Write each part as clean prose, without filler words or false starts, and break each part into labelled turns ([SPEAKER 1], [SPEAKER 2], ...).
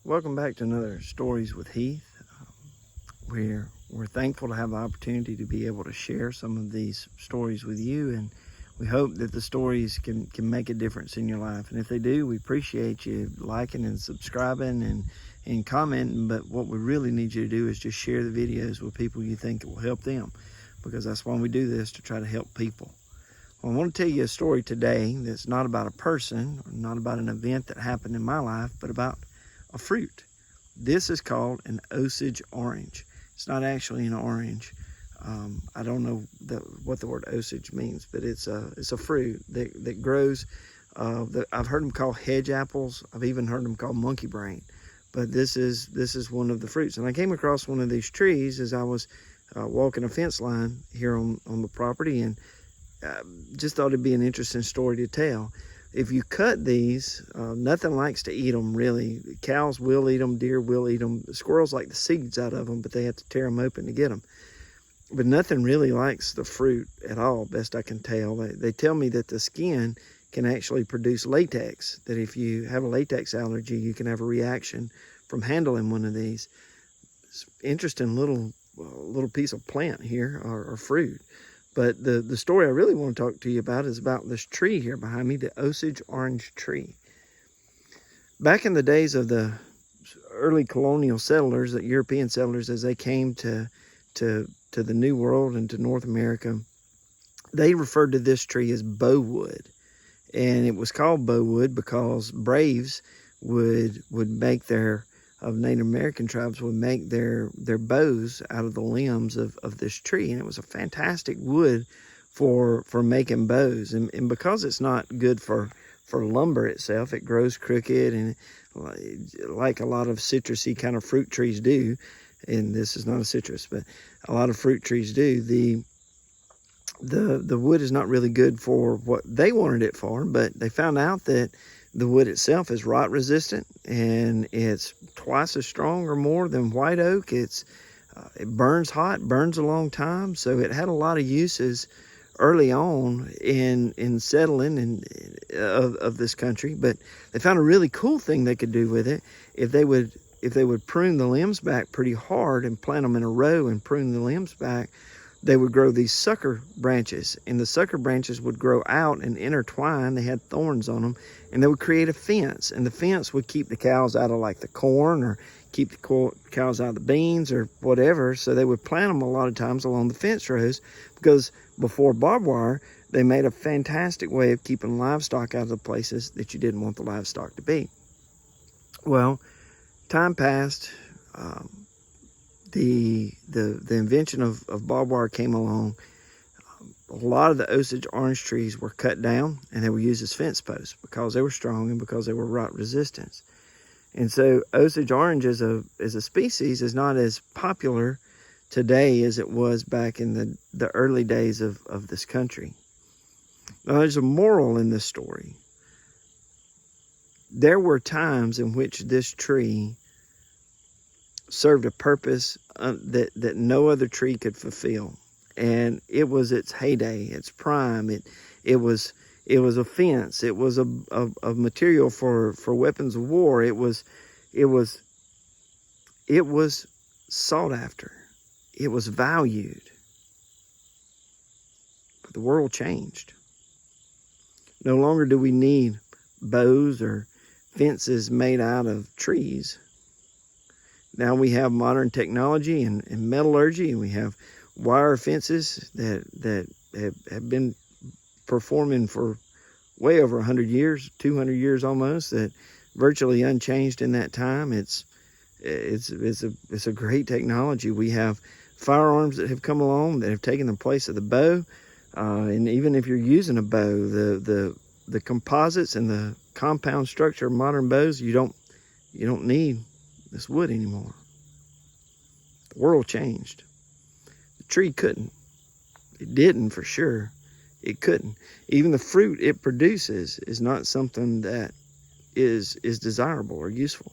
[SPEAKER 1] Welcome back to another Stories with Heath. We're thankful to have the opportunity to be able to share some of these stories with you, and we hope that the stories can make a difference in your life. And if they do, we appreciate you liking and subscribing and commenting. But what we really need you to do is just share the videos with people you think it will help them, because that's why we do this, to try to help people. Well, I want to tell you a story today that's not about a person, or not about an event that happened in my life, but about a fruit. This is called an Osage orange. It's not actually an orange. I don't know what the word Osage means, but it's a fruit that grows. I've heard them called hedge apples. I've even heard them called monkey brain. But this is one of the fruits. And I came across one of these trees as I was walking a fence line here on the property, and just thought it'd be an interesting story to tell. If you cut these, nothing likes to eat them, really. Cows will eat them, deer will eat them. Squirrels like the seeds out of them, but they have to tear them open to get them. But nothing really likes the fruit at all, best I can tell. They tell me that the skin can actually produce latex, that if you have a latex allergy, you can have a reaction from handling one of these. It's an interesting little piece of plant here, or fruit. But the story I really want to talk to you about is about this tree here behind me, the Osage orange tree. Back in the days of the early colonial settlers, the European settlers, as they came to the New World and to North America, they referred to this tree as bowwood. And it was called bowwood because braves of Native American tribes would make their bows out of the limbs of this tree. And it was a fantastic wood for making bows. And because it's not good for lumber itself, it grows crooked, and like a lot of citrusy kind of fruit trees do, and this is not a citrus, but a lot of fruit trees do, the wood is not really good for what they wanted it for. But they found out that the wood itself is rot resistant, and it's twice as strong or more than white oak. It burns hot, burns a long time, so it had a lot of uses early on in settling of this country. But they found a really cool thing they could do with it. If they would prune the limbs back pretty hard and plant them in a row and prune the limbs back, they would grow these sucker branches, and the sucker branches would grow out and intertwine. They had thorns on them, and they would create a fence, and the fence would keep the cows out of like the corn, or keep the cows out of the beans or whatever. So they would plant them a lot of times along the fence rows, because before barbed wire, they made a fantastic way of keeping livestock out of the places that you didn't want the livestock to be. Well, time passed. The invention of barbed wire came along. A lot of the Osage orange trees were cut down, and they were used as fence posts because they were strong and because they were rot resistant. And so Osage orange as a species is not as popular today as it was back in the early days of this country. Now, there's a moral in this story. There were times in which this tree served a purpose that no other tree could fulfill, and it was its heyday, its prime. It was a fence. It was a material for weapons of war. It was sought after. It was valued. But the world changed. No longer do we need bows or fences made out of trees. Now we have modern technology and metallurgy, and we have wire fences that have been performing for way over 100 years, 200 years almost, that virtually unchanged in that time. It's a great technology. We have firearms that have come along that have taken the place of the bow, and even if you're using a bow, the composites and the compound structure of modern bows, you don't need this wood anymore. The world changed. The tree couldn't. It didn't, for sure. It couldn't. Even the fruit it produces is not something that is desirable or useful.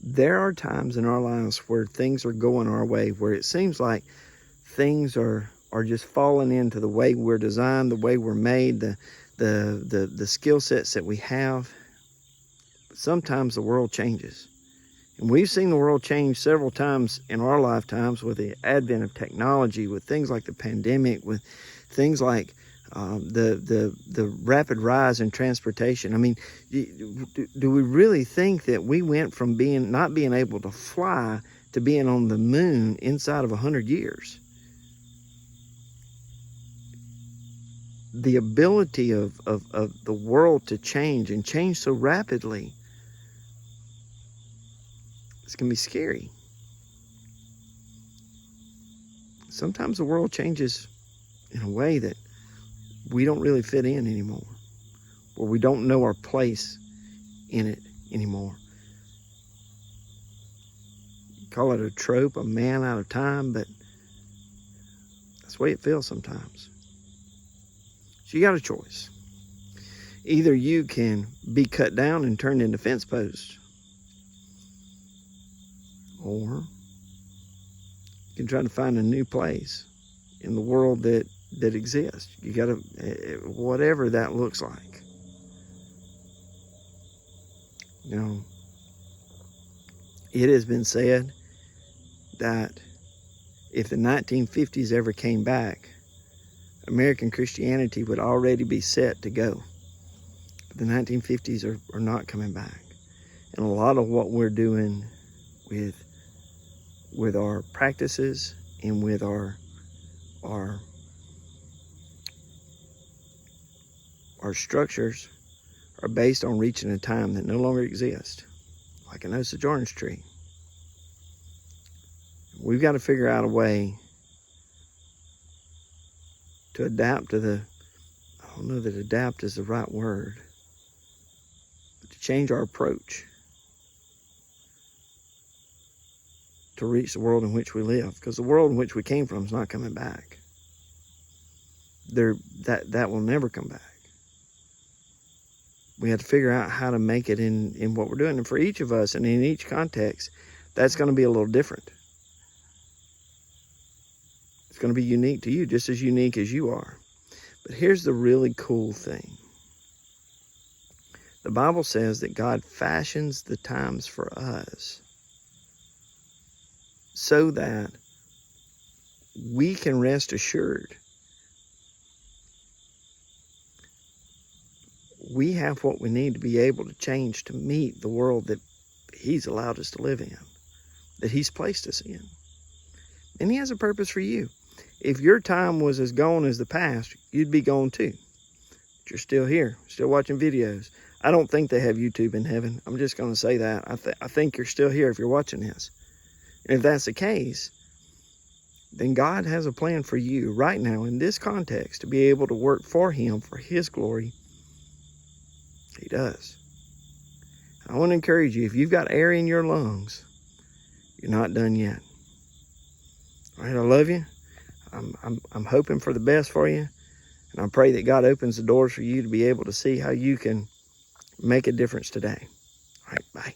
[SPEAKER 1] There are times in our lives where things are going our way, where it seems like things are just falling into the way we're designed, the way we're made, the skill sets that we have. sometimes the world changes. And we've seen the world change several times in our lifetimes with the advent of technology, with things like the pandemic, with things like the rapid rise in transportation. I mean, do we really think that we went from not being able to fly to being on the moon inside of 100 years? The ability of the world to change and change so rapidly, it's going to be scary. Sometimes the world changes in a way that we don't really fit in anymore, or we don't know our place in it anymore. You call it a trope, a man out of time, but that's the way it feels sometimes. So you got a choice. Either you can be cut down and turned into fence posts, or you can try to find a new place in the world that exists. You got to, whatever that looks like. You know, it has been said that if the 1950s ever came back, American Christianity would already be set to go. But the 1950s are not coming back. And a lot of what we're doing with our practices and with our structures are based on reaching a time that no longer exists, like an Osage orange tree. We've got to figure out a way to adapt to I don't know that adapt is the right word, but to change our approach to reach the world in which we live, because the world in which we came from is not coming back. That will never come back. We have to figure out how to make it in what we're doing. And for each of us and in each context, that's going to be a little different. It's going to be unique to you, just as unique as you are. But here's the really cool thing. The Bible says that God fashions the times for us so that we can rest assured we have what we need to be able to change to meet the world that He's allowed us to live in, that He's placed us in. And He has a purpose for you. If your time was as gone as the past, you'd be gone too. But you're still here, still watching videos. I don't think they have YouTube in heaven. I'm just going to say that. I think you're still here if you're watching this. And if that's the case, then God has a plan for you right now in this context to be able to work for Him, for His glory. He does. I want to encourage you, if you've got air in your lungs, you're not done yet. All right, I love you. I'm hoping for the best for you. And I pray that God opens the doors for you to be able to see how you can make a difference today. All right, bye.